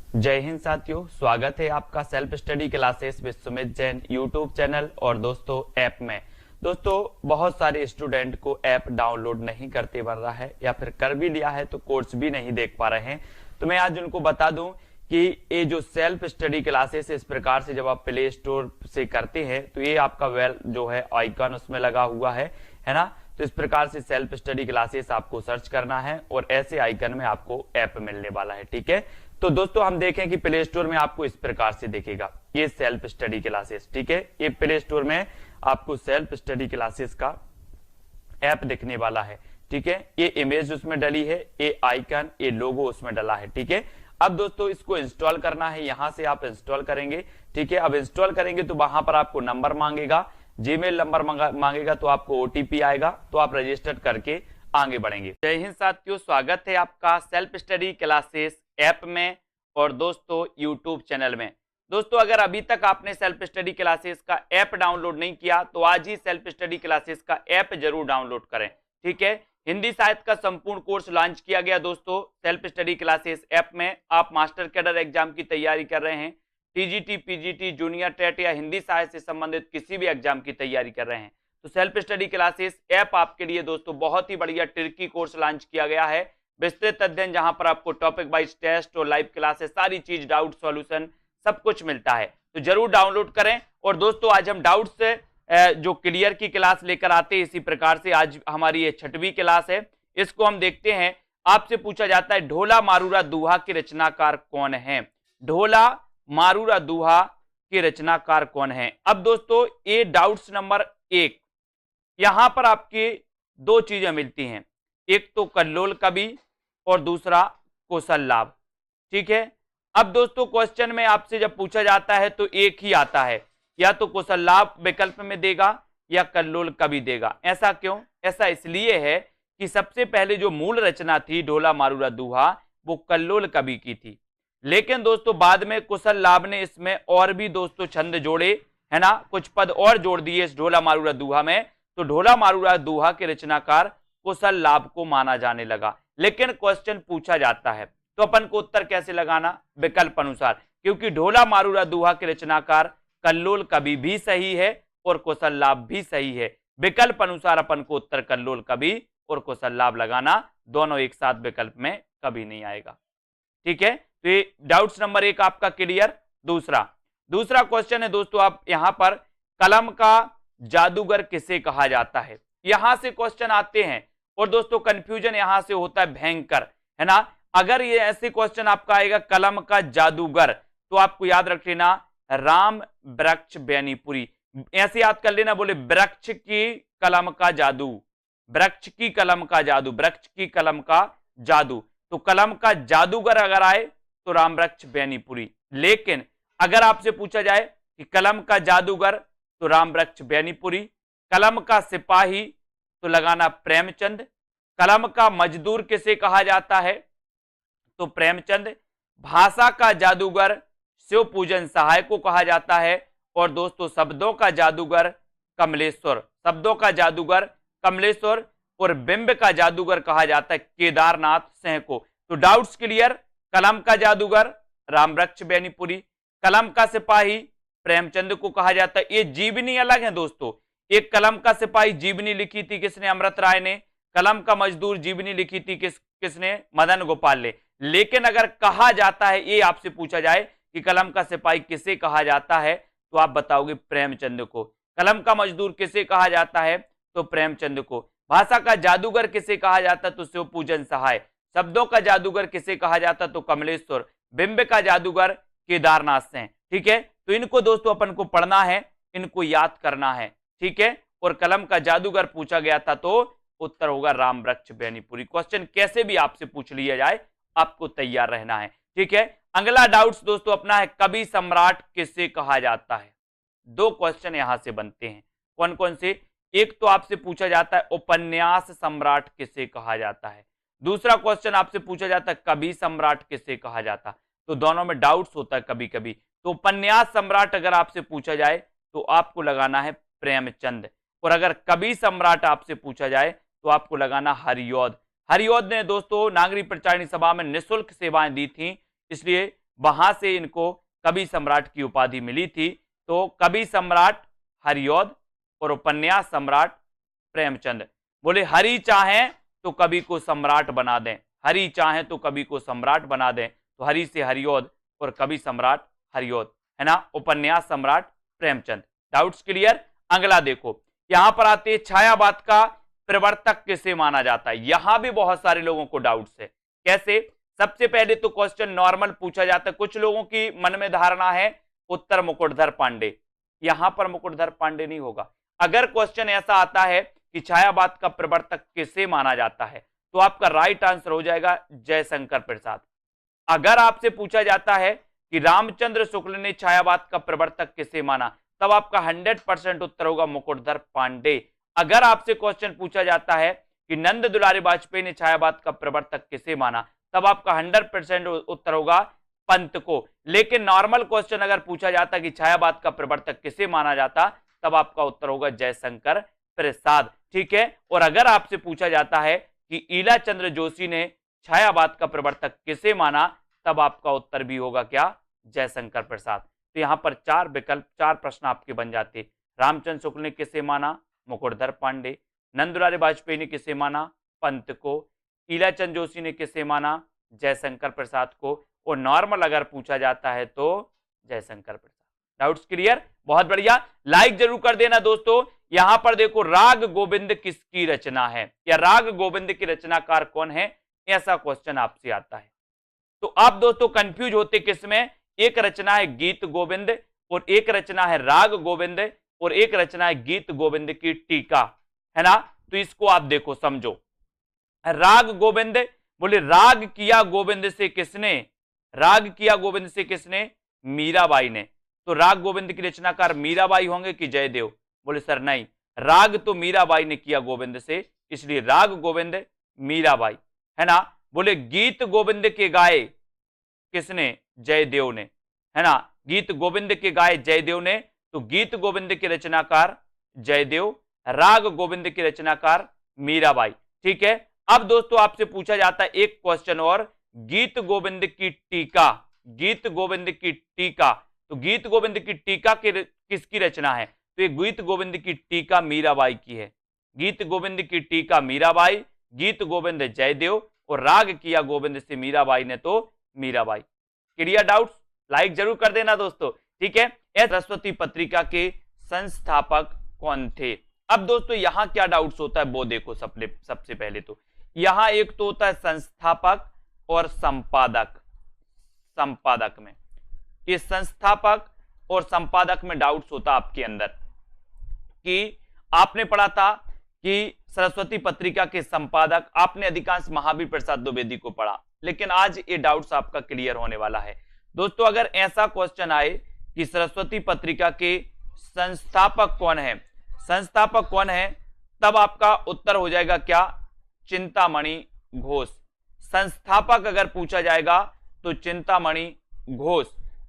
जय हिंद साथियों, स्वागत है आपका self study classes with Sumit Jain YouTube channel और दोस्तों ऐप में। दोस्तों बहुत सारे स्टूडेंट को ऐप डाउनलोड नहीं करते बन रहा है या फिर कर भी लिया है तो कोर्स भी नहीं देख पा रहे हैं। तो मैं आज उनको बता दूं कि ये जो सेल्फ स्टडी क्लासेस इस प्रकार से जब आप प्ले स्टोर से करते हैं तो ये आपका वेल जो है आइकन उसमें लगा हुआ है ना। तो इस प्रकार से सेल्फ स्टडी क्लासेस आपको सर्च करना है और ऐसे आइकन में आपको ऐप मिलने वाला है। ठीक है, तो दोस्तों हम देखें कि प्ले स्टोर में आपको इस प्रकार से दिखेगा ये सेल्फ स्टडी क्लासेस। ठीक है, ये प्ले स्टोर में आपको सेल्फ स्टडी क्लासेस का ऐप दिखने वाला है। ठीक है, ये इमेज उसमें डली है, ये आइकन, ये लोगो उसमें डला है। ठीक है, अब दोस्तों इसको इंस्टॉल करना है, यहां से आप इंस्टॉल करेंगे। ठीक है, अब इंस्टॉल करेंगे तो वहां पर आपको नंबर मांगेगा, जीमेल नंबर मांगेगा, तो आपको ओटीपी आएगा, तो आप रजिस्टर करके आगे बढ़ेंगे। जय हिंद साथियों, स्वागत है आपका सेल्फ स्टडी क्लासेस ऐप में और दोस्तों यूट्यूब चैनल में। दोस्तों अगर अभी तक आपने सेल्फ स्टडी क्लासेस का ऐप डाउनलोड नहीं किया तो आज ही सेल्फ स्टडी क्लासेस का ऐप जरूर डाउनलोड करें। ठीक है, हिंदी साहित्य का संपूर्ण कोर्स लॉन्च किया गया दोस्तों सेल्फ स्टडी क्लासेस ऐप में। आप मास्टर कैडर एग्जाम की तैयारी कर रहे हैं, टीजीटी, पीजीटी, जूनियर टेट या हिंदी साहित्य से संबंधित किसी भी एग्जाम की तैयारी कर रहे हैं तो सेल्फ स्टडी क्लासेस ऐप आपके लिए दोस्तों बहुत ही बढ़िया ट्रिकी कोर्स लॉन्च किया गया है। विस्तृत अध्ययन जहां पर आपको टॉपिक वाइज टेस्ट और लाइव क्लासेस सारी चीज, डाउट सॉल्यूशन सब कुछ मिलता है, तो जरूर डाउनलोड करें। और दोस्तों आज हम डाउट से जो क्लियर की क्लास लेकर आते हैं, इसी प्रकार से आज हमारी ये 6वीं क्लास है। इसको हम देखते हैं। आपसे पूछा जाता है ढोला मारूरा दोहा के रचनाकार कौन है। ढोला मारूरा दोहा के रचनाकार कौन है। अब दोस्तों ये डाउट्स नंबर 1, यहां पर आपकी दो चीजें मिलती हैं, एक तो कल्लोल कवि और दूसरा कौशल लाभ। ठीक है, अब दोस्तों क्वेश्चन में आपसे जब पूछा जाता है तो एक ही आता है, या तो कौशल लाभ विकल्प में देगा या कल्लोल कवि देगा। ऐसा क्यों? ऐसा इसलिए है कि सबसे पहले जो मूल रचना थी ढोला मारूरा दोहा वो कल्लोल कवि की थी, लेकिन दोस्तों बाद में कौशल लाभ ने इसमें और भी दोस्तों छंद जोड़े, है ना, कुछ पद और जोड़ दिए इस ढोला मारूरा दोहा में, तो ढोला मारूरा दोहा के रचनाकार कौशल लाभ को माना जाने लगा। लेकिन क्वेश्चन पूछा जाता है तो अपन को उत्तर कैसे लगाना? विकल्प अनुसार, क्योंकि ढोला मारूरा दोहा के रचनाकार कल्लोल कवि भी सही है और कौशल लाभ भी सही है। विकल्प अनुसार अपन को उत्तर कल्लोल कवि और कौशल लाभ लगाना, दोनों एक साथ विकल्प में कभी नहीं आएगा। ठीक है, तो ये डाउट्स नंबर 1 आपका क्लियर। दूसरा क्वेश्चन है दोस्तों, आप यहां पर कलम का जादूगर किसे कहा जाता है, यहां से क्वेश्चन आते हैं और दोस्तों कंफ्यूजन यहां से होता है भयंकर, है ना। अगर ये ऐसे क्वेश्चन आपका आएगा कलम का जादूगर तो आपको याद रख लेना राम वृक्ष बेनीपुरी, ऐसे याद कर लेना, बोले वृक्ष की कलम का जादू, वृक्ष की कलम का जादू, वृक्ष की कलम का जादू, तो कलम का जादूगर अगर आए तो राम वृक्ष बेनीपुरी। लेकिन अगर आपसे पूछा जाए कि कलम का जादूगर तो राम वृक्ष बेनीपुरी, कलम का सिपाही तो लगाना प्रेमचंद, कलम का मजदूर किसे कहा जाता है तो प्रेमचंद, भाषा का जादूगर शिव पूजन सहाय को कहा जाता है, और दोस्तों शब्दों का जादूगर कमलेश्वर, शब्दों का जादूगर कमलेश्वर, और बिंब का जादूगर कहा जाता है केदारनाथ सिंह को। तो डाउट्स क्लियर, कलम का जादूगर रामवृक्ष बेनीपुरी, कलम का सिपाही प्रेमचंद को कहा जाता है। ये जीवनी अलग है दोस्तों, एक कलम का सिपाही जीवनी लिखी थी किसने? अमृत राय ने। कलम का मजदूर जीवनी लिखी थी किसने? मदन गोपाल ने। लेकिन अगर कहा जाता है, ये आपसे पूछा जाए कि कलम का सिपाही किसे कहा जाता है तो आप बताओगे प्रेमचंद को। कलम का मजदूर किसे कहा जाता है तो प्रेमचंद को। भाषा का जादूगर किसे कहा जाता तो शिव पूजन सहाय, शब्दों का जादूगर किसे कहा जाता तो कमलेश्वर, बिंब का जादूगर केदारनाथ सिंह। ठीक है, तो इनको दोस्तों अपन को पढ़ना है, इनको याद करना है। ठीक है, और कलम का जादूगर पूछा गया था तो उत्तर होगा राम वृक्ष बेनीपुरी। क्वेश्चन कैसे भी आपसे पूछ लिया जाए आपको तैयार रहना है। ठीक है, अगला डाउट्स दोस्तों अपना है कवि सम्राट किसे कहा जाता है। दो क्वेश्चन यहां से बनते हैं, कौन कौन से? एक तो आपसे पूछा जाता है उपन्यास सम्राट किसे कहा जाता है, दूसरा क्वेश्चन आपसे पूछा जाता है कवि सम्राट किसे कहा जाता। तो दोनों में डाउट्स होता है कभी कभी। तो उपन्यास सम्राट अगर आपसे पूछा जाए तो आपको लगाना है प्रेमचंद, और अगर कवि सम्राट आपसे पूछा जाए तो आपको लगाना हरिऔध। हरिऔध ने दोस्तों नागरिक प्रचारिणी सभा में निःशुल्क सेवाएं दी थी, इसलिए वहां से इनको कवि सम्राट की उपाधि मिली थी। तो कवि सम्राट हरिऔध और उपन्यास सम्राट प्रेमचंद। बोले हरि चाहें तो कवि को सम्राट बना दें, हरि चाहें तो कवि को सम्राट बना दें, तो हरि से हरिऔध और कवि सम्राट हरिऔध, है ना, उपन्यास सम्राट प्रेमचंद। Doubts clear? अगला देखो, यहां पर आते हैं छायावाद का प्रवर्तक किसे माना जाता है। यहां भी बहुत सारे लोगों को डाउट्स है। कैसे? सबसे पहले तो क्वेश्चन नॉर्मल पूछा जाता है। कुछ लोगों की मन में धारणा है उत्तर मुकुटधर पांडे, यहां पर मुकुटधर पांडे नहीं होगा। अगर क्वेश्चन ऐसा आता है कि छायावाद का प्रवर्तक किसे माना जाता है, तो आपका राइट आंसर हो जाएगा जयशंकर प्रसाद। अगर आपसे पूछा जाता है कि रामचंद्र शुक्ल ने छायावाद का प्रवर्तक किसे माना, तब आपका 100% उत्तर होगा मुकुटधर पांडे। अगर आपसे क्वेश्चन पूछा जाता है कि नंद दुलारी वाजपेयी ने छायावाद का प्रवर्तक किसे माना, तब आपका 100% उत्तर होगा पंत को। लेकिन नॉर्मल क्वेश्चन अगर पूछा जाता कि छायावाद का प्रवर्तक किसे माना जाता, तब आपका उत्तर होगा जयशंकर प्रसाद। ठीक है। और अगर आपसे पूछा जाता है कि ईला चंद्र जोशी ने छायावाद का प्रवर्तक किसे माना, तब आपका उत्तर भी होगा क्या? जयशंकर प्रसाद। तो यहां पर 4 विकल्प, 4 प्रश्न आपके बन जाते। रामचंद्र शुक्ल ने किसे माना? मुकुटधर पांडे। नंदुलारी वाजपेयी ने किसे माना? पंत को। ईलाचंद जोशी ने किसे माना? जयशंकर प्रसाद को। और नॉर्मल अगर पूछा जाता है तो जयशंकर प्रसाद। Doubts clear? बहुत बढ़िया, लाइक जरूर कर देना दोस्तों। यहां पर देखो, राग गोविंद किसकी रचना है, या राग गोविंद के रचनाकार कौन है, ऐसा क्वेश्चन आपसे आता है। तो आप दोस्तों कंफ्यूज होते किसमें? एक रचना है गीत गोविंद, और एक रचना है राग गोविंद, और एक रचना है गीत गोविंद की टीका, है ना। तो इसको आप देखो, समझो। राग गोविंद, बोले राग किया गोविंद से किसने? राग किया गोविंद से किसने? मीराबाई ने। तो राग गोविंद की रचनाकार मीराबाई होंगे कि जयदेव? बोले सर नहीं, राग तो मीराबाई ने किया गोविंद से, इसलिए राग गोविंद मीराबाई, है ना। बोले गीत गोविंद के गाए किसने? जयदेव ने, है ना। गीत गोविंद के गाए जयदेव ने, तो गीत गोविंद के रचनाकार जयदेव, राग गोविंद के रचनाकार मीराबाई। ठीक है। अब दोस्तों आपसे पूछा जाता है एक क्वेश्चन और, गीत गोविंद की टीका, गीत गोविंद की टीका, तो गीत गोविंद की टीका किसकी रचना है? तो ये गीत गोविंद की टीका मीराबाई की है। गीत गोविंद की टीका मीराबाई, गीत गोविंद जयदेव, और राग किया गोविंद से मीराबाई ने, तो मीराबाई। Clear doubts? लाइक जरूर कर देना दोस्तों। ठीक है। सरस्वती पत्रिका के संस्थापक कौन थे? अब दोस्तों यहां क्या डाउट्स होता है वो देखो। सबसे पहले तो यहां एक तो होता है संस्थापक और संपादक। संपादक में, ये संस्थापक और संपादक में डाउट्स होता आपके अंदर कि आपने पढ़ा था कि सरस्वती पत्रिका के संपादक आपने अधिकांश महावीर प्रसाद द्विवेदी को पढ़ा, लेकिन आज ये डाउट्स आपका क्लियर होने वाला है दोस्तों। अगर ऐसा क्वेश्चन आए कि सरस्वती पत्रिका के संस्थापक कौन है, संस्थापक कौन है, तब आपका उत्तर हो जाएगा क्या? चिंतामणि घोष। संस्थापक अगर पूछा जाएगा तो चिंतामणि घोष।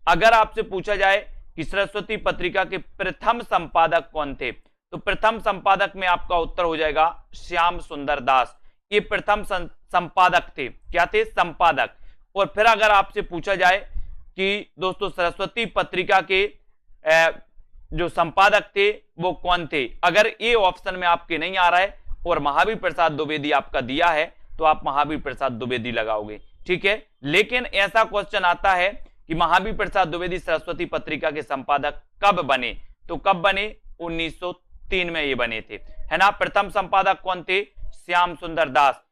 अगर आपसे पूछा जाए कि सरस्वती पत्रिका के प्रथम संपादक कौन थे, तो प्रथम संपादक में आपका उत्तर हो जाएगा श्याम सुंदर दास। ये प्रथम संपादक थे। क्या थे? संपादक। और फिर अगर आपसे पूछा जाए कि दोस्तों सरस्वती पत्रिका के जो संपादक थे वो कौन थे, अगर ये ऑप्शन में आपके नहीं आ रहा है और महावीर प्रसाद द्विवेदी आपका दिया है, तो आप महावीर प्रसाद द्विवेदी लगाओगे। ठीक है। लेकिन ऐसा क्वेश्चन आता है कि महावीर प्रसाद द्विवेदी सरस्वती पत्रिका के संपादक कब बने, तो कब बने? 1903 में ये बने थे, है ना। प्रथम संपादक कौन थे? श्याम सुंदर दास।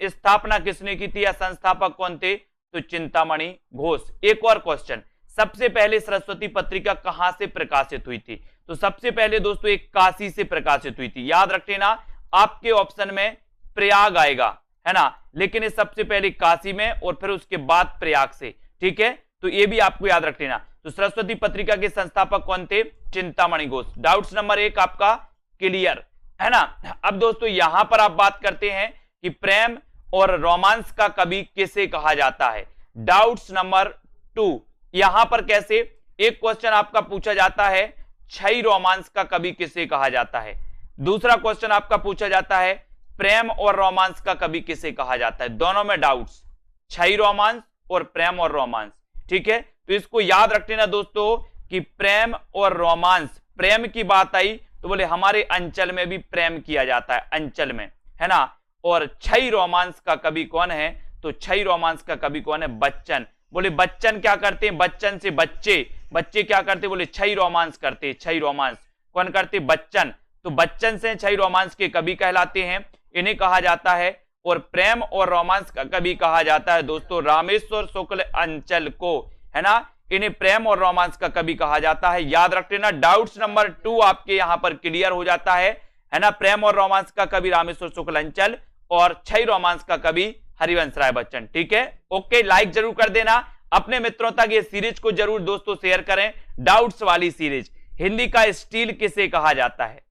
स्थापना किसने की थी या संस्थापक कौन थे? तो चिंतामणि घोष। एक और क्वेश्चन, सबसे पहले सरस्वती पत्रिका कहां से प्रकाशित हुई थी? तो सबसे पहले दोस्तों एक काशी से प्रकाशित हुई थी। याद रख लेना, आपके ऑप्शन में प्रयाग आएगा, है ना, लेकिन ये सबसे पहले काशी में और फिर उसके बाद प्रयाग से। ठीक है। तो ये भी आपको याद रख लेना। तो सरस्वती पत्रिका के संस्थापक कौन थे? चिंतामणि घोष। डाउट्स नंबर 1 आपका क्लियर, है ना। अब दोस्तों यहां पर आप बात करते हैं कि प्रेम और रोमांस का कवि किसे कहा जाता है। डाउट्स नंबर 2, यहां पर कैसे? एक क्वेश्चन आपका पूछा जाता है छई रोमांस का कवि किसे कहा जाता है। दूसरा क्वेश्चन आपका पूछा जाता है प्रेम और रोमांस का कवि किसे कहा जाता है। दोनों में डाउट्स, छई रोमांस और प्रेम और रोमांस। ठीक है, तो इसको याद रख लेना दोस्तों कि प्रेम और रोमांस, प्रेम की बात आई तो बोले हमारे अंचल में भी प्रेम किया जाता है, अंचल में, है ना। और छई रोमांस का कवि कौन है, तो छई रोमांस का कवि कौन है, बच्चन। बोले बच्चन क्या करते हैं, बच्चन से बच्चे, बच्चे क्या करते, बोले छई रोमांस करते, छई रोमांस कौन करते, बच्चन। तो बच्चन से छई रोमांस के कवि कहलाते हैं, इन्हें कहा जाता है। और प्रेम और रोमांस का कवि कहा जाता है दोस्तों रामेश्वर शुक्ल अंचल को, है ना। इन्हें प्रेम और रोमांस का कवि कहा जाता है, याद रख लेना। डाउट्स नंबर 2 आपके यहां पर क्लियर हो जाता है ना। प्रेम और रोमांस का कवि रामेश्वर शुक्ल अंचल और छई रोमांस का कवि हरिवंश राय बच्चन, ठीक है। ओके, लाइक जरूर कर देना, अपने मित्रों तक ये सीरीज को जरूर दोस्तों शेयर करें। डाउट्स वाली सीरीज, हिंदी का स्टील किसे कहा जाता है,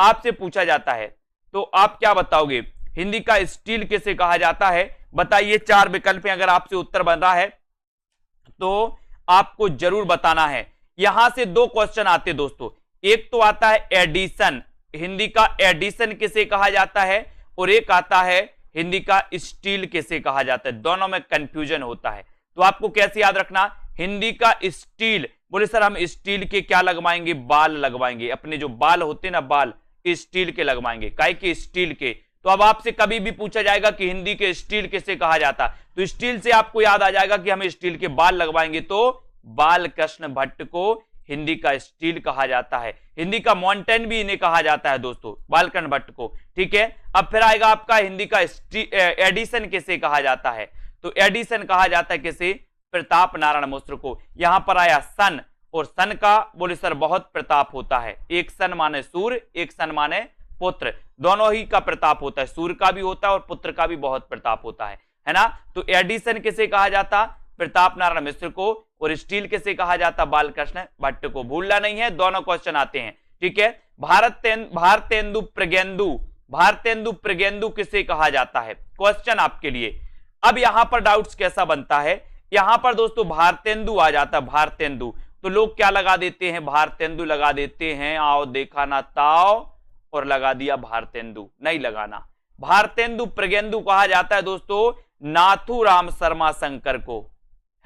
आपसे पूछा जाता है, तो आप क्या बताओगे, हिंदी का स्टील किसे कहा जाता है, बताइए। 4 विकल्प हैं, अगर आपसे उत्तर बन रहा है तो आपको जरूर बताना है। यहां से 2 क्वेश्चन आते दोस्तों, एक तो आता है एडिशन, हिंदी का एडिशन किसे कहा जाता है, और एक आता है हिंदी का स्टील किसे कहा जाता है, दोनों में कंफ्यूजन होता है। तो आपको कैसे याद रखना, हिंदी का स्टील, बोले सर हम स्टील के क्या लगवाएंगे, बाल लगवाएंगे, अपने जो बाल होते ना बाल स्टील के लगवाएंगे, काय के, स्टील के। तो अब आपसे कभी भी पूछा जाएगा कि हिंदी के स्टील किसे कहा जाता, तो स्टील से आपको याद आ जाएगा कि हम स्टील के बाल लगवाएंगे, तो बाल कृष्ण भट्ट को हिंदी का स्टील कहा जाता है। हिंदी का माउंटेन भी इन्हें कहा जाता है दोस्तों, बालकृष्ण भट्ट को, ठीक है। अब फिर आएगा आपका हिंदी का एडिशन किसे कहा जाता है, तो एडिशन कहा जाता है किसे, प्रताप नारायण मिश्र को। यहां पर आया सन, और सन का बोले सर बहुत प्रताप होता है, एक सन माने सूर्य, एक सन माने पुत्र, दोनों ही का प्रताप होता है, सूर्य का भी होता है और पुत्र का भी बहुत प्रताप होता है ना। तो एडिशन किसे कहा जाता, प्रताप नारायण मिश्र को, और स्टील किसे कहा जाता, बालकृष्ण भट्ट को। भूलना नहीं है, दोनों क्वेश्चन आते हैं, ठीक है। भारतेंदु प्रगेंदु, भारतेंदु प्रगेंदु किसे कहा जाता है, क्वेश्चन आपके लिए। अब यहां पर डाउट्स कैसा बनता है, यहां पर दोस्तों भारतेंदु आ जाता है, भारतेंदु, तो लोग क्या लगा देते हैं, भारतेंदु लगा देते हैं, आओ देखा ना ताओ, और लगा दिया भारतेंदु, नहीं लगाना। भारतेंदु प्रगेंदु कहा जाता है दोस्तों नाथूराम शर्मा शंकर को,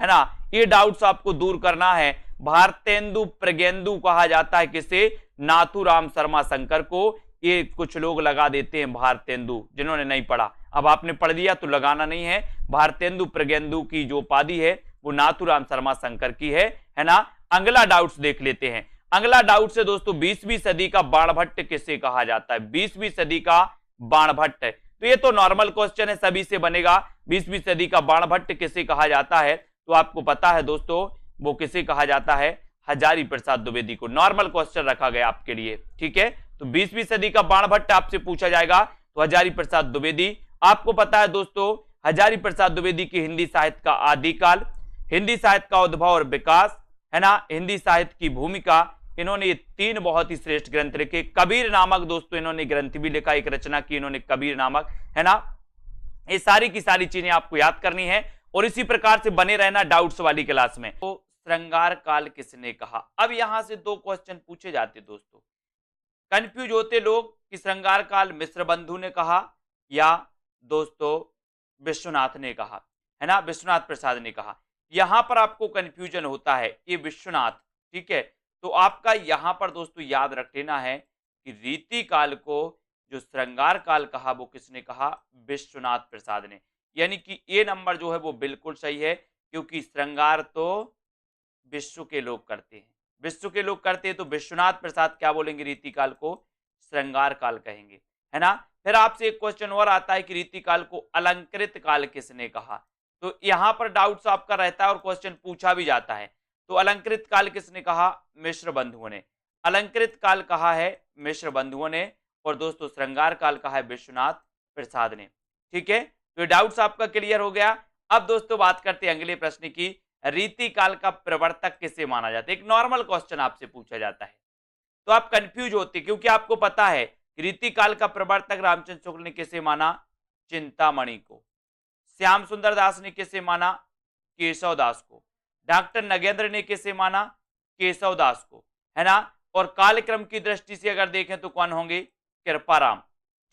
है ना। ये डाउट्स आपको दूर करना है, भारतेंदु प्रगेंदु कहा जाता है किसे, नाथूराम शर्मा शंकर को। ये कुछ लोग लगा देते हैं भारतेंदु, जिन्होंने नहीं पढ़ा, अब आपने पढ़ दिया तो लगाना नहीं है। भारतेंदु प्रगेंदु की जो उपाधि है वो नाथूराम शर्मा शंकर की है ना। अगला डाउट्स देख लेते हैं, अगला डाउट से दोस्तों 20वीं सदी का बाणभट्ट किसे कहा जाता है, 20वीं सदी का बाणभट्ट। तो ये तो नॉर्मल क्वेश्चन है, सभी से बनेगा, 20वीं सदी का बाणभट्ट किसे कहा जाता है, तो आपको पता है दोस्तों वो किसे कहा जाता है, हजारी प्रसाद द्विवेदी को। नॉर्मल क्वेश्चन रखा गया आपके लिए, ठीक है। तो 20वीं सदी का बाणभट्ट आपसे पूछा जाएगा तो हजारी प्रसाद द्विवेदी। आपको पता है दोस्तों हजारी प्रसाद द्विवेदी की हिंदी साहित्य का आदिकाल, हिंदी साहित्य का उद्भव और विकास, है ना, हिंदी साहित्य की भूमिका, इन्होंने ये 3 बहुत ही श्रेष्ठ ग्रंथ लिखे। कबीर नामक दोस्तों इन्होंने ग्रंथ भी लिखा, एक रचना की इन्होंने कबीर नामक, है ना। ये सारी की सारी चीजें आपको याद करनी है और इसी प्रकार से बने रहना डाउट्स वाली क्लास में। तो श्रृंगार काल किसने कहा, अब यहां से 2 क्वेश्चन पूछे जाते दोस्तों, कंफ्यूज होते लोग कि श्रृंगार काल मिश्र बंधु ने कहा या दोस्तों विश्वनाथ ने कहा, है ना, विश्वनाथ प्रसाद ने कहा। यहां पर आपको कंफ्यूजन होता है, ये विश्वनाथ, ठीक है। तो आपका यहां पर दोस्तों याद रख लेना है कि रीति काल को जो श्रृंगार काल कहा वो किसने कहा, विश्वनाथ प्रसाद ने। यानी कि ये नंबर जो है वो बिल्कुल सही है, क्योंकि श्रृंगार तो विश्व के लोग करते हैं, विश्व के लोग करते हैं, तो विश्वनाथ प्रसाद क्या बोलेंगे, रीति काल को श्रृंगार काल कहेंगे, है ना। फिर आपसे एक क्वेश्चन और आता है कि रीति काल को अलंकृत काल किसने कहा, तो यहां पर डाउट्स आपका रहता है और क्वेश्चन पूछा भी जाता है। तो अलंकृत काल किसने कहा, मिश्र बंधुओं ने, अलंकृत काल कहा है मिश्र बंधुओं ने, और दोस्तों श्रृंगार काल कहा है विश्वनाथ प्रसाद ने, ठीक है। तो डाउट्स आपका क्लियर हो गया। अब दोस्तों बात करते हैं अगले प्रश्न की, रीति काल का प्रवर्तक किसे माना जाता है। एक नॉर्मल क्वेश्चन आपसे पूछा जाता है तो आप कंफ्यूज होते, क्योंकि आपको पता है रीति काल का प्रवर्तक रामचंद्र शुक्ल ने किसे माना, चिंतामणि को। श्याम सुंदर दास ने किसे माना, केशव दास को। डॉक्टर नगेंद्र ने किसे माना, केशव दास को, है ना। और कालक्रम की दृष्टि से अगर देखें तो कौन होंगे, कृपाराम,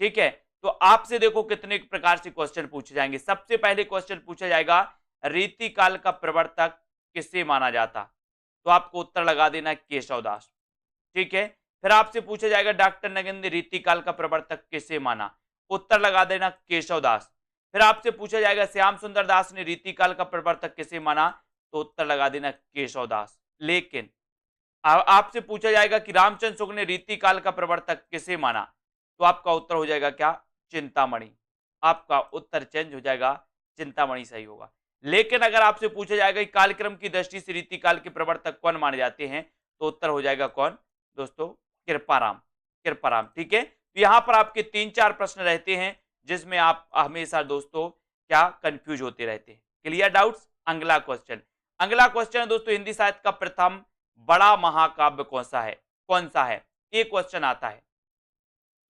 ठीक है। तो आपसे देखो कितने प्रकार से क्वेश्चन पूछे जाएंगे। सबसे पहले क्वेश्चन पूछा जाएगा रीति काल का प्रवर्तक किसे माना जाता, तो आपको उत्तर लगा देना केशवदास। ठीक है, फिर आपसे पूछा जाएगा डॉक्टर नगिन ने रीतिकाल का प्रवर्तक किसे माना, उत्तर लगा देना केशवदास। फिर आपसे पूछा जाएगा श्याम सुंदर दास ने रीतिकाल का प्रवर्तक किसे माना, तो उत्तर लगा देना केशवदास। लेकिन आपसे पूछा जाएगा कि रामचंद्र शुक्ल ने रीतिकाल का प्रवर्तक किसे माना, तो आपका उत्तर हो जाएगा क्या, चिंतामणि। आपका उत्तर चेंज हो जाएगा, चिंतामणि सही होगा। लेकिन अगर आपसे पूछा जाएगा कि कालक्रम की दृष्टि से रीतिकाल के प्रवर्तक कौन माने जाते हैं, तो उत्तर हो जाएगा कौन दोस्तों, कृपाराम। कृपाराम। ठीक है, तो यहां पर आपके 3-4 प्रश्न रहते हैं जिसमें आप हमेशा दोस्तों क्या कंफ्यूज होते रहते हैं। Clear doubts. अगला क्वेश्चन, अगला क्वेश्चन है दोस्तों हिंदी साहित्य का प्रथम बड़ा महाकाव्य कौन सा है, कौन सा है, ये क्वेश्चन आता है।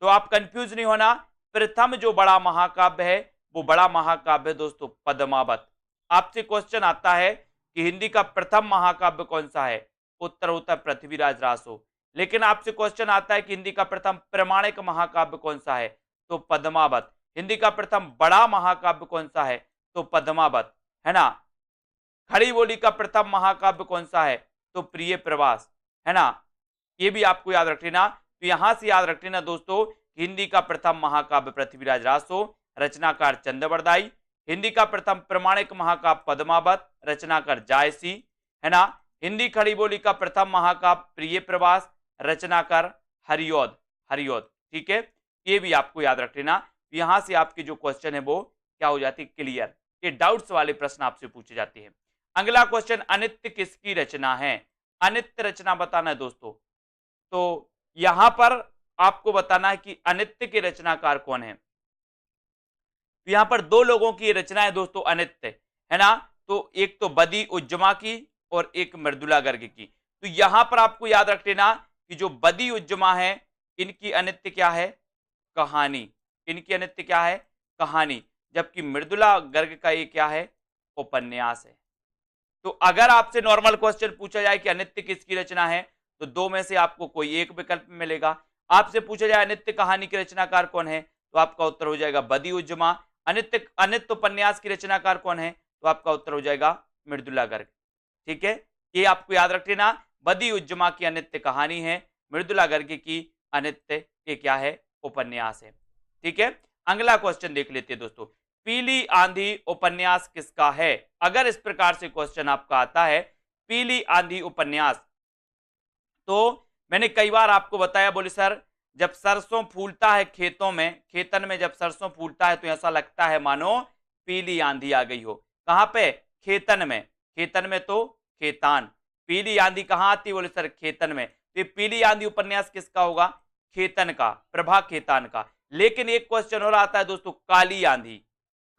तो आप कंफ्यूज नहीं होना, प्रथम जो बड़ा महाकाव्य है वो बड़ा महाकाव्य दोस्तों पद्मावत। आपसे क्वेश्चन आता है कि हिंदी का प्रथम महाकाव्य कौन सा है, उत्तर होता है पृथ्वीराज रासो। लेकिन आपसे क्वेश्चन आता है कि हिंदी का प्रथम प्रमाणिक महाकाव्य कौन सा है, तो पद्मावत। हिंदी का प्रथम बड़ा महाकाव्य कौन सा है, तो पद्मावत, है ना। खड़ी बोली का प्रथम महाकाव्य कौन सा है, तो प्रिय प्रवास, है ना। ये भी आपको याद रख लेना। तो यहां से याद रख लेना दोस्तों, हिंदी का प्रथम महाकाव्य पृथ्वीराज रासो, रचनाकार चंद्रवरदाई। हिंदी का प्रथम प्रमाणिक महाकाव्य पद्मावत, रचनाकार जायसी, है ना। हिंदी खड़ी बोली का प्रथम महाकाव्य प्रिय प्रवास, रचनाकार हरिऔध। हरिऔध। ठीक है, ये भी आपको याद रख लेना। यहां से आपके जो क्वेश्चन है वो क्या हो जाती है, क्लियर। ये डाउट्स वाले प्रश्न आपसे पूछे जाते हैं। अगला क्वेश्चन, अनित्य किसकी रचना है, अनित्य रचना बताना है दोस्तों। तो यहां पर आपको बताना है कि अनित्य के रचनाकार कौन है। तो यहां पर दो लोगों की रचना है दोस्तों अनित्य, है ना। तो एक तो बदी उज्जमा की और एक मृदुला गर्ग की। तो यहां पर आपको याद रख लेना कि जो बदी उज्जमा है इनकी अनित्य क्या है, कहानी। इनकी अनित्य क्या है, कहानी। जबकि मृदुला गर्ग का ये क्या है, उपन्यास है। तो अगर आपसे नॉर्मल क्वेश्चन पूछा जाए कि अनित्य किसकी रचना है, तो दो में से आपको कोई एक विकल्प मिलेगा। आपसे पूछा जाए अनित्य कहानी के रचनाकार कौन है, तो आपका उत्तर हो जाएगा बदी उज्जमा। अनित्य अनित्य उपन्यास की रचनाकार कौन है, तो आपका उत्तर हो जाएगा मृदुला गर्ग। ठीक है, ये आपको याद रख लेना। बदी उज्जमा की अनित्य कहानी है, मृदुला गर्ग की अनित्य ये क्या है, उपन्यास है। ठीक है, अगला क्वेश्चन देख लेते हैं दोस्तों, पीली आंधी उपन्यास किसका है। अगर इस प्रकार से क्वेश्चन आपका आता है पीली आंधी उपन्यास, तो मैंने कई बार आपको बताया, बोले सर जब सरसों फूलता है खेतों में, खेतन में जब सरसों फूलता है तो ऐसा लगता है मानो पीली आंधी आ गई हो। कहां पे, खेतन में। खेतन में तो खेतान, पीली आंधी कहां आती, बोले सर खेतन में। तो पीली आंधी उपन्यास किसका होगा, खेतन का, प्रभा खेतान का। लेकिन एक क्वेश्चन और आता है दोस्तों, काली आंधी।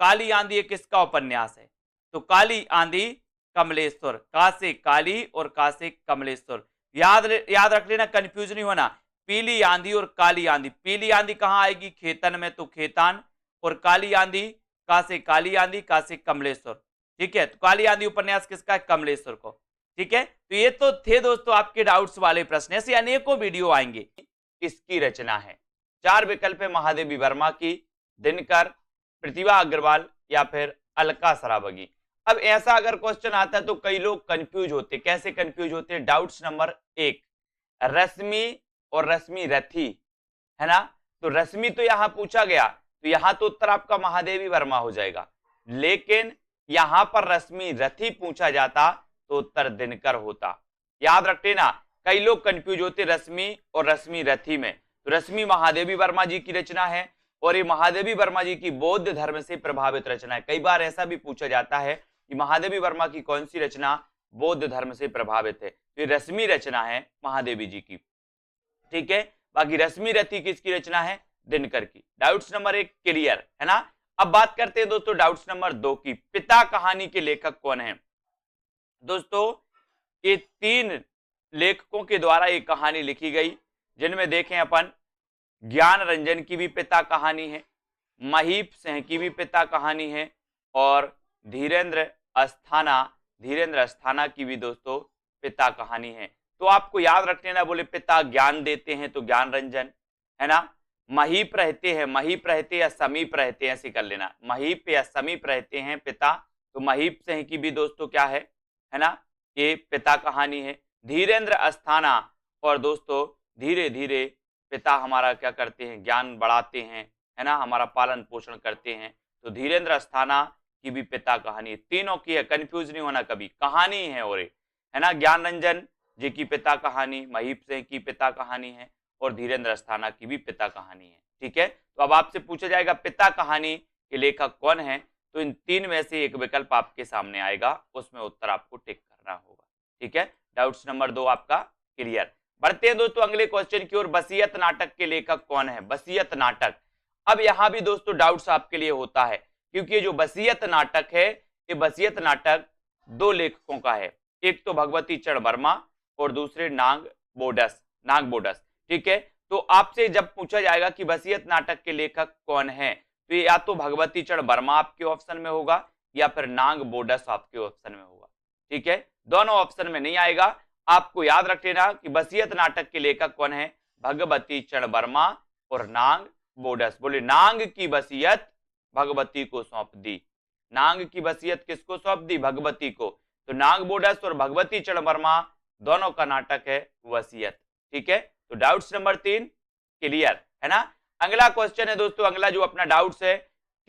काली आंधी ये किसका उपन्यास है, तो काली आंधी कमलेश्वर। का से काली और का से कमलेश्वर। याद रख लेना, कंफ्यूज नहीं होना। पीली आंधी और काली आंधी, पीली आंधी कहां आएगी, खेतन में तो खेतान, और काली आंधी का से काली आंधी, का से कमलेश्वर। ठीक है, तो काली आंधी उपन्यास किसका है, कमलेश्वर को। ठीक है, तो ये तो थे दोस्तों आपके डाउट्स वाले प्रश्न। ऐसे अनेकों वीडियो आएंगे। इसकी रचना है, 4 विकल्प है, महादेवी वर्मा की, दिनकर, प्रतिभा अग्रवाल या फिर अलका सरावगी। अब ऐसा अगर क्वेश्चन आता है तो कई लोग कंफ्यूज होते, कैसे कंफ्यूज होते हैं। डाउट्स नंबर 1, रश्मि और रश्मि रथी, है ना। तो रश्मि तो यहां पूछा गया, तो यहां तो उत्तर आपका महादेवी वर्मा हो जाएगा। लेकिन यहां पर रश्मि रथी पूछा जाता तो उत्तर दिनकर होता। याद रख लेना, कई लोग कंफ्यूज होते रश्मि और रश्मि रथी में। तो रश्मि महादेवी वर्मा जी की रचना है और ये महादेवी वर्मा जी की बौद्ध धर्म से प्रभावित रचना है। कई बार ऐसा भी पूछा जाता है कि महादेवी वर्मा की कौन सी रचना बौद्ध धर्म से प्रभावित है, तो ये रश्मि रचना है महादेवी जी की। ठीक है, बाकी रश्मि रथी किसकी रचना है, दिनकर की। डाउट्स नंबर 1 क्लियर है ना। अब बात करते हैं दोस्तों डाउट्स नंबर 2 की, पिता कहानी के लेखक कौन है। दोस्तों ये 3 लेखकों के द्वारा एक कहानी लिखी गई, जिनमें देखें अपन ज्ञान रंजन की भी पिता कहानी है, महीप सिंह की भी पिता कहानी है, और धीरेन्द्र अस्थाना की भी दोस्तों पिता कहानी है। तो आपको याद रख लेना, बोले पिता ज्ञान देते हैं तो ज्ञान रंजन, है ना। महीप रहते या समीप रहते हैं, ऐसे कर लेना, महीप या समीप रहते हैं पिता, तो महीप सिंह की भी दोस्तों क्या है ना, ये पिता कहानी है। धीरेन्द्र अस्थाना, और दोस्तों धीरे धीरे पिता हमारा क्या करते हैं, ज्ञान बढ़ाते हैं, है ना, हमारा पालन पोषण करते हैं। तो धीरेन्द्र अस्थाना की भी पिता कहानी, तीनों की है, कंफ्यूज नहीं होना कभी, कहानी है और है ना। ज्ञान रंजन जी की पिता कहानी, महीप सिंह की पिता कहानी है, और धीरेन्द्र अस्थाना की भी पिता कहानी है। ठीक है, तो अब आपसे पूछा जाएगा पिता कहानी के लेखक कौन है, तो इन तीन में से एक विकल्प आपके सामने आएगा, उसमें उत्तर आपको टिक करना होगा। ठीक है, डाउट्स नंबर 2 आपका क्लियर। बढ़ते हैं दोस्तों अगले क्वेश्चन की ओर। वसीयत नाटक के लेखक कौन है? वसीयत नाटक, अब यहां भी दोस्तों डाउट्स आपके लिए होता है, क्योंकि ये जो वसीयत नाटक है, ये वसीयत नाटक दो लेखकों का है, एक तो भगवती चरण वर्मा और दूसरे नाग बोडस। ठीक है, तो आपसे जब पूछा जाएगा कि वसीयत नाटक के लेखक कौन है, तो या तो भगवती चरण वर्मा आपके ऑप्शन में होगा या फिर नाग बोडस आपके ऑप्शन में होगा। ठीक है, दोनों ऑप्शन में नहीं आएगा। आपको याद रख लेना कि वसीयत नाटक के लेखक कौन है, भगवती चरण वर्मा और नाग बोडस। बोले नाग की वसीयत भगवती को सौंप दी, नाग की वसीयत किसको सौंप दी? भगवती को। तो नाग बोडस और भगवती चरण वर्मा दोनों का नाटक है वसीयत। ठीक है, तो डाउट्स नंबर 3 क्लियर है ना। अगला क्वेश्चन है दोस्तों, अगला जो अपना डाउट्स है,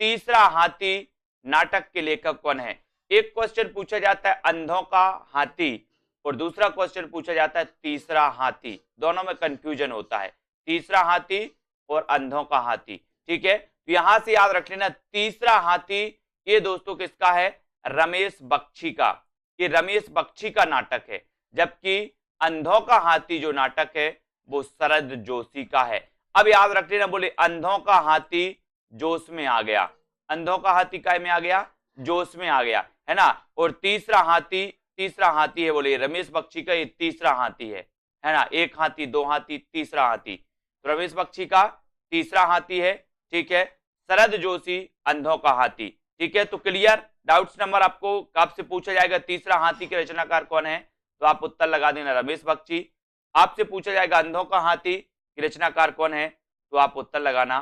तीसरा हाथी नाटक के लेखक कौन है? एक क्वेश्चन पूछा जाता है अंधों का हाथी और दूसरा क्वेश्चन पूछा जाता है तीसरा हाथी, दोनों में कंफ्यूजन होता है, तीसरा हाथी और अंधों का हाथी। ठीक है, तो यहां से याद रख लेना तीसरा हाथी ये दोस्तों किसका है? रमेश बख्शी का, ये रमेश बख्शी का नाटक है, जबकि अंधों का हाथी जो नाटक है वो शरद जोशी का है। अब याद रख लेना, बोले अंधों का हाथी जोश में आ गया, अंधों का हाथी काय में आ गया? जोश में आ गया, है ना। और तीसरा हाथी है, बोले रमेश बख्शी का ये तीसरा हाथी है ना। एक हाथी, दो हाथी, तीसरा हाथी, तो रमेश बख्शी का तीसरा हाथी है। ठीक है, शरद जोशी अंधों का हाथी। ठीक है, तो क्लियर। डाउट्स नंबर आपसे पूछा जाएगा तीसरा हाथी के रचनाकार कौन है, तो आप उत्तर लगा देना रमेश बख्शी। आपसे पूछा जाएगा अंधों का हाथी की रचनाकार कौन है, तो आप उत्तर लगाना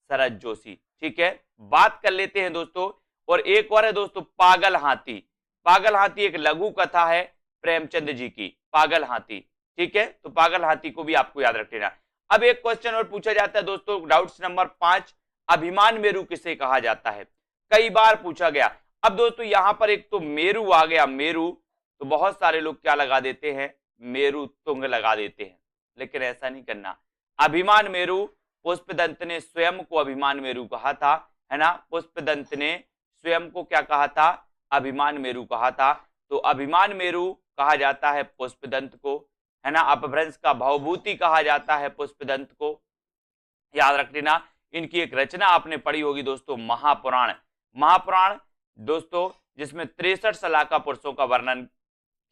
शरद जोशी। ठीक है, बात कर लेते हैं दोस्तों, और एक और है दोस्तों पागल हाथी। पागल हाथी एक लघु कथा है प्रेमचंद जी की, पागल हाथी। ठीक है, तो पागल हाथी को भी आपको याद रख लेना। अब एक क्वेश्चन और पूछा जाता है दोस्तों, डाउट्स नंबर 5, अभिमान मेरू किसे कहा जाता है? कई बार पूछा गया। अब दोस्तों यहां पर एक तो मेरू आ गया, मेरू, तो बहुत सारे लोग क्या लगा देते हैं? मेरू तुंग लगा देते हैं, लेकिन ऐसा नहीं करना। अभिमान मेरू, पुष्पदंत ने स्वयं को अभिमान मेरू कहा था, है ना। पुष्पदंत ने स्वयं को क्या कहा था? अभिमान मेरू कहा था। तो अभिमान मेरू कहा जाता है पुष्पदंत को, है ना। अपभ्रंश का भवभूति कहा जाता है पुष्पदंत को, याद रख लेना। इनकी एक रचना आपने पढ़ी होगी दोस्तों, महापुराण। महापुराण दोस्तों जिसमें 63 सलाका पुरुषों का वर्णन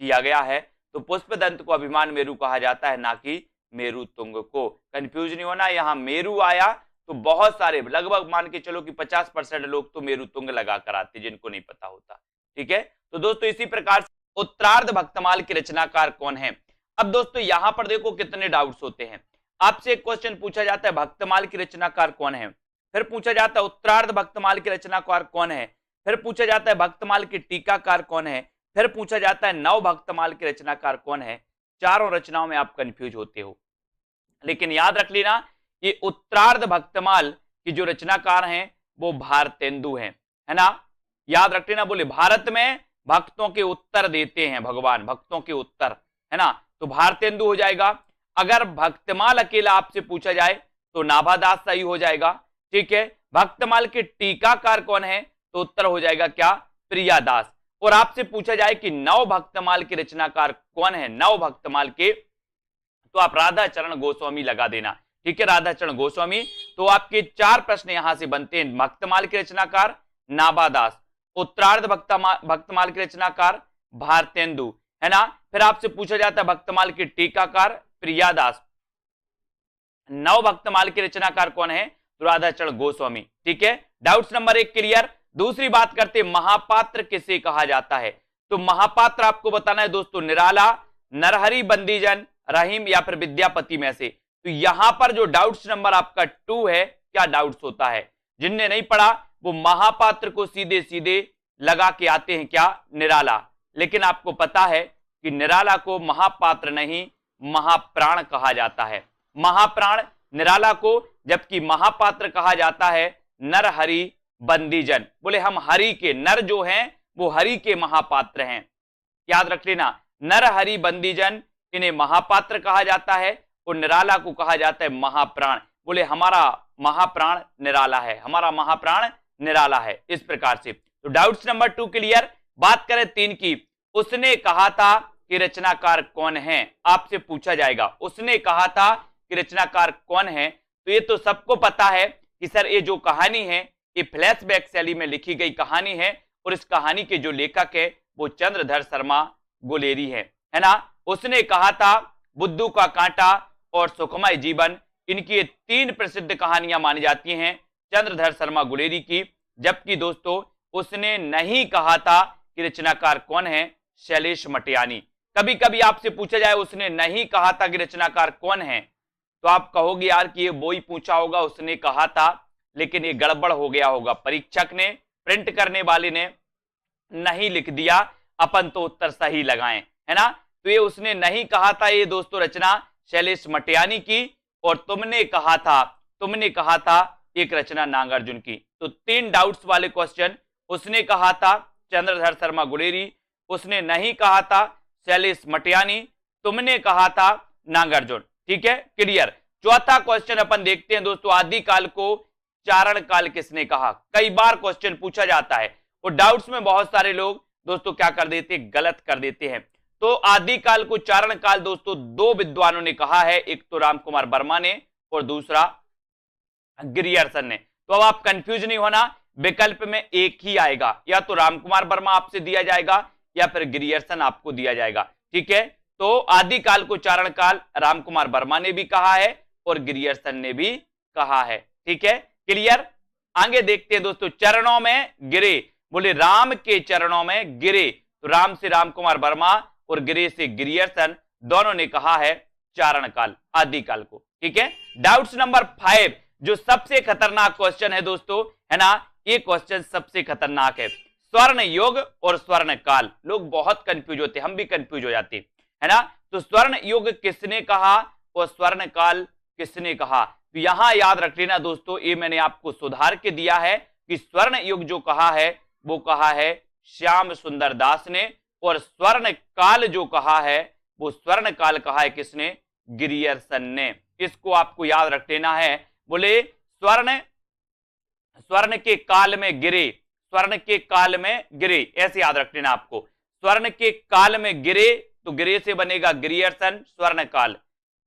किया गया है, तो पुष्पदंत को अभिमान मेरू कहा जाता है, ना कि मेरू तुंग को। कंफ्यूज नहीं होना, यहाँ मेरू आया तो बहुत सारे, लगभग मान के चलो कि 50% लोग तो मेरू तुंग लगा कर आते, जिनको नहीं पता होता। ठीक है, तो दोस्तों इसी प्रकार से उत्तरार्ध भक्तमाल के रचनाकार कौन है? अब दोस्तों यहां पर देखो कितने डाउट्स होते हैं। आपसे एक क्वेश्चन पूछा जाता है भक्तमाल की रचनाकार कौन है, फिर पूछा जाता है उत्तरार्ध भक्तमाल के रचनाकार कौन है, फिर पूछा जाता है भक्तमाल के टीकाकार कौन है, फिर पूछा जाता है नव भक्तमाल के रचनाकार कौन है। चारों रचनाओं में आप कंफ्यूज होते हो, लेकिन याद रख लेना ये उत्तरार्ध भक्तमाल की जो रचनाकार हैं वो भारतेंदु हैं, है ना। याद रख लेना, बोले भारत में भक्तों के उत्तर देते हैं भगवान, भक्तों के उत्तर, है ना, तो भारतेंदु हो जाएगा। अगर भक्तमाल अकेला आपसे पूछा जाए तो नाभादास सही हो जाएगा। ठीक है, भक्तमाल के टीकाकार कौन है, तो उत्तर हो जाएगा क्या? प्रियादास। और आपसे पूछा जाए कि नव भक्तमाल के रचनाकार कौन है, नव भक्तमाल के, तो आप राधा चरण गोस्वामी लगा देना। ठीक है, राधा चरण गोस्वामी। तो आपके 4 प्रश्न यहां से बनते हैं। भक्तमाल के रचनाकार नाभादास, उत्तरार्ध भक्तमाल के रचनाकार भारतेंदु, है ना। फिर आपसे पूछा जाता है भक्तमाल के टीकाकार प्रियादास, नव भक्तमाल के रचनाकार कौन है, तो राधा चरण गोस्वामी। ठीक है, डाउट्स नंबर 1 क्लियर। दूसरी बात करते महापात्र किसे कहा जाता है, तो महापात्र आपको बताना है दोस्तों निराला, नरहरि बंदीजन, रहीम या फिर विद्यापति में से। तो यहां पर जो डाउट्स नंबर आपका 2 है, क्या डाउट्स होता है, जिनने नहीं पढ़ा वो महापात्र को सीधे सीधे लगा के आते हैं क्या? निराला। लेकिन आपको पता है कि निराला को महापात्र नहीं महाप्राण कहा जाता है। महाप्राण निराला को, जबकि महापात्र कहा जाता है नर हरि बंदीजन। बोले हम हरि के, नर जो हैं वो हरि के महापात्र हैं, याद रख लेना। नर हरि बंदीजन इन्हें महापात्र कहा जाता है और निराला को कहा जाता है महाप्राण। बोले हमारा महाप्राण निराला है, हमारा महाप्राण निराला है। इस प्रकार से तो डाउट्स नंबर 2 क्लियर। बात करें 3 की, उसने कहा था कि रचनाकार कौन है, आपसे पूछा जाएगा उसने कहा था कि रचनाकार कौन है। तो ये तो सबको पता है कि सर ये जो कहानी है ये फ्लैशबैक शैली में लिखी गई कहानी है और इस कहानी के जो लेखक है वो चंद्रधर शर्मा गुलेरी है ना। उसने कहा था, बुद्धू का कांटा और सुखमय जीवन, इनकी 3 प्रसिद्ध कहानियां मानी जाती हैं चंद्रधर शर्मा गुलेरी की। जबकि दोस्तों उसने नहीं कहा था कि रचनाकार कौन है, शैलेश मटियानी। कभी कभी आपसे पूछा जाए उसने नहीं कहा था कि रचनाकार कौन है, तो आप कहोगे यार कि ये वो ही पूछा होगा, उसने कहा था लेकिन ये गड़बड़ हो गया होगा, परीक्षक ने, प्रिंट करने वाले ने नहीं लिख दिया, अपन तो उत्तर सही लगाएं, है ना। तो ये उसने नहीं कहा था, ये दोस्तों रचना शैलेश मटियानी की, और तुमने कहा था एक रचना नागार्जुन की। तो 3 डाउट्स वाले क्वेश्चन, उसने कहा था चंद्रधर शर्मा गुलेरी, उसने नहीं कहा था शैलेश मटियानी, तुमने कहा था नागार्जुन। ठीक है, क्लियर। चौथा क्वेश्चन अपन देखते हैं दोस्तों, आदिकाल को चारण काल किसने कहा। कई बार क्वेश्चन पूछा जाता है और डाउट्स में बहुत सारे लोग दोस्तों क्या कर देते हैं, गलत कर देते हैं। तो आदिकाल को चारण काल दोस्तों 2 विद्वानों ने कहा है, एक तो रामकुमार वर्मा ने और दूसरा गिरियर्सन ने। तो अब आप कंफ्यूज नहीं होना, विकल्प में एक ही आएगा, या तो रामकुमार वर्मा आपसे दिया जाएगा या फिर गिरियर्सन आपको दिया जाएगा। ठीक है, तो आदिकाल को चारण काल रामकुमार वर्मा ने भी कहा है और गिरियर्सन ने भी कहा है। ठीक है, क्लियर। आगे देखते हैं दोस्तों, चरणों में गिरे, बोले राम के चरणों में गिरे, तो राम से रामकुमार वर्मा और गिरे से गिरियर्सन, दोनों ने कहा है चारण काल, आदिकाल को। ठीक है, डाउट्स नंबर 5, जो सबसे खतरनाक क्वेश्चन है दोस्तों, है ना, ये क्वेश्चन सबसे खतरनाक है। स्वर्ण युग और स्वर्ण काल, लोग बहुत कंफ्यूज होते हैं, हम भी कंफ्यूज हो जाते हैं, है ना। तो स्वर्ण युग किसने कहा और स्वर्ण काल किसने कहा। तो यहां याद रख लेना दोस्तों, ये मैंने आपको सुधार के दिया है कि स्वर्ण युग जो कहा है वो कहा है श्याम सुंदर दास ने, और स्वर्ण काल जो कहा है वो स्वर्ण काल कहा है किसने, गिरियर्सन ने। इसको आपको याद रख लेना है। बोले स्वर्ण के काल में गिरे, स्वर्ण के काल में गिरे, ऐसे याद रख लेना आपको। स्वर्ण के काल में गिरे तो गिरे से बनेगा गिरियर्सन स्वर्ण काल,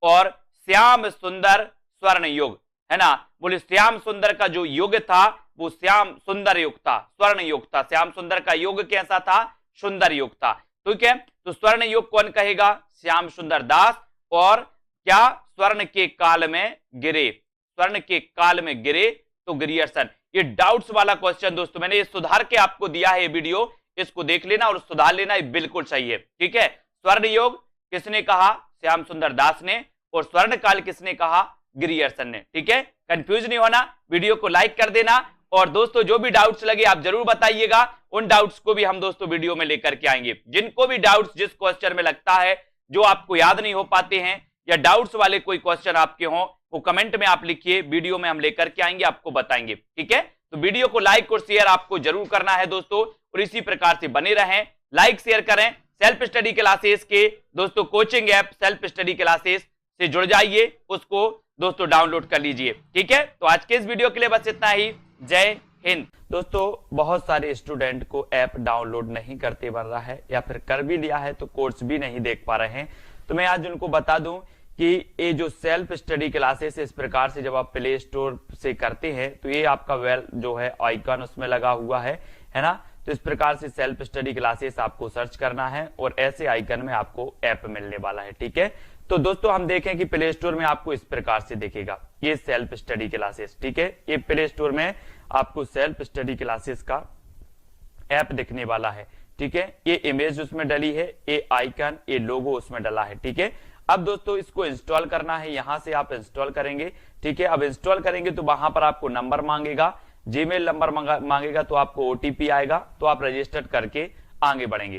और श्याम सुंदर स्वर्ण युग, है ना। बोले श्याम सुंदर का जो युग था वो श्याम सुंदर युग था, स्वर्ण युग था। श्याम सुंदर का युग कैसा था, सुंदर युग था। ठीक है, तो स्वर्ण युग कौन कहेगा, श्याम सुंदर दास। और क्या, स्वर्ण के काल में गिरे, स्वर्ण के काल में गिरे तो गिरियर्सन। ये डाउट्स वाला क्वेश्चन दोस्तों मैंने ये सुधार के आपको दिया है, ये वीडियो इसको देख लेना और सुधार लेना, ये बिल्कुल सही है। ठीक है, स्वर्ण युग किसने कहा, श्याम सुंदर दास ने, और स्वर्ण काल किसने कहा, गिरियर्सन ने। ठीक है, कंफ्यूज नहीं होना, वीडियो को लाइक कर देना, और दोस्तों जो भी डाउट्स लगे आप जरूर बताइएगा, उन डाउट्स को भी हम दोस्तों वीडियो में लेकर के आएंगे। जिनको भी डाउट्स जिस क्वेश्चन में लगता है जो आपको याद नहीं हो पाते हैं, या डाउट्स वाले कोई क्वेश्चन आपके हों, वो कमेंट में आप लिखिए, वीडियो में हम लेकर के आएंगे, आपको बताएंगे। ठीक है, तो वीडियो को लाइक और शेयर आपको जरूर करना है दोस्तों, और इसी प्रकार से बने रहें, लाइक शेयर करें। सेल्फ स्टडी क्लासेस के दोस्तों coaching app self study classes से जुड़ जाइए, उसको दोस्तों डाउनलोड कर लीजिए। ठीक है, तो आज के इस वीडियो के लिए बस इतना ही। जय हिंद। दोस्तों बहुत सारे स्टूडेंट को ऐप डाउनलोड नहीं करते बन रहा है, या फिर कर भी लिया है तो कोर्स भी नहीं देख पा रहे हैं। तो मैं आज उनको बता दूं कि ये जो सेल्फ स्टडी क्लासेस इस प्रकार से जब आप प्ले स्टोर से करते हैं तो ये आपका वेल जो है आइकन उसमें लगा हुआ है ना। तो इस प्रकार से सेल्फ स्टडी क्लासेस आपको सर्च करना है और ऐसे आइकन में आपको ऐप मिलने वाला है। ठीक है, तो दोस्तों हम देखें कि प्ले स्टोर में आपको इस प्रकार से दिखेगा ये सेल्फ स्टडी क्लासेस। ठीक है, ये प्ले स्टोर में आपको सेल्फ स्टडी क्लासेस का ऐप दिखने वाला है। ठीक है, ये इमेज उसमें डली है, ये आइकन, ये लोगो उसमें डला है। ठीक है, अब दोस्तों इसको इंस्टॉल करना है, यहां से आप इंस्टॉल करेंगे। ठीक है, अब इंस्टॉल करेंगे तो वहां पर आपको नंबर मांगेगा, जीमेल नंबर मांगेगा, तो आपको ओटीपी आएगा, तो आप रजिस्टर करके आगे बढ़ेंगे।